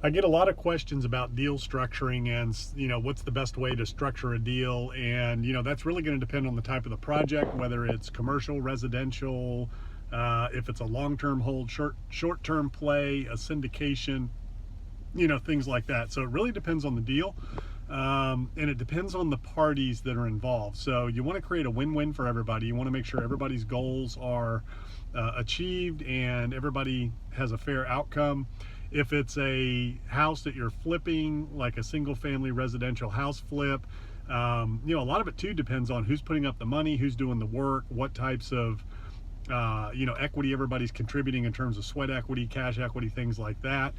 I get a lot of questions about deal structuring and, what's the best way to structure a deal. And, that's really going to depend on the type of the project, whether it's commercial, residential, if it's a long-term hold, short-term play, a syndication, things like that. So it really depends on the deal. And it depends on the parties that are involved. So you want to create a win-win for everybody. You want to make sure everybody's goals are achieved and everybody has a fair outcome. If it's a house that you're flipping, like a single family residential house flip, a lot of it too depends on who's putting up the money, who's doing the work, what types of equity everybody's contributing in terms of sweat equity, cash equity, things like that.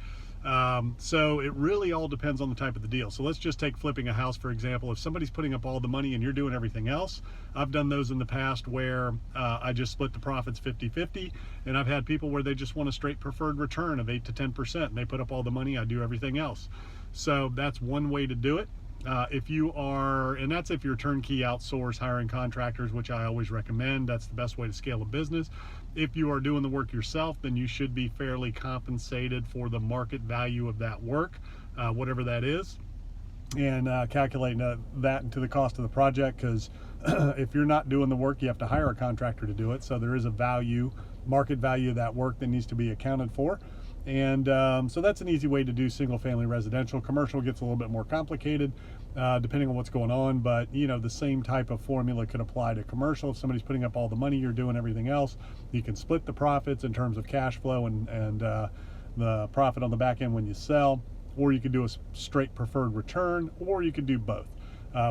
So it really all depends on the type of the deal. So let's just take flipping a house, for example. If somebody's putting up all the money and you're doing everything else, I've done those in the past where I just split the profits 50-50, and I've had people where they just want a straight preferred return of 8 to 10%, and they put up all the money, I do everything else. So that's one way to do it. If you are, and that's if you're turnkey outsource, hiring contractors, which I always recommend. That's the best way to scale a business. If you are doing the work yourself, then you should be fairly compensated for the market value of that work, whatever that is, and calculating that into the cost of the project, because if you're not doing the work, you have to hire a contractor to do it. So there is a value, market value of that work that needs to be accounted for. And so that's an easy way to do single family residential. Commercial gets a little bit more complicated depending on what's going on, but the same type of formula could apply to commercial. If somebody's putting up all the money, you're doing everything else, you can split the profits in terms of cash flow and the profit on the back end when you sell, or you could do a straight preferred return, or you could do both.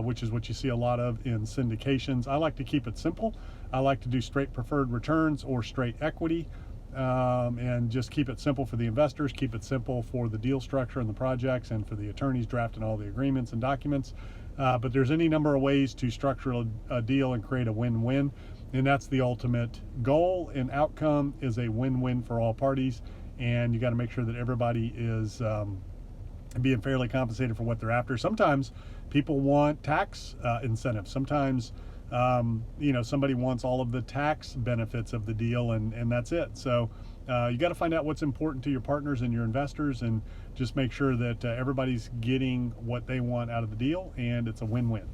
Which is what you see a lot of in syndications. I like to keep it simple. I like to do straight preferred returns or straight equity. And just keep it simple for the investors, keep it simple for the deal structure and the projects, and for the attorneys drafting all the agreements and documents. But there's any number of ways to structure a deal and create a win-win, and that's the ultimate goal and outcome, is a win-win for all parties. And you got to make sure that everybody is being fairly compensated for what they're after. Sometimes people want tax incentives. Sometimes somebody wants all of the tax benefits of the deal, and that's it. So you got to find out what's important to your partners and your investors, and just make sure that everybody's getting what they want out of the deal, and it's a win-win.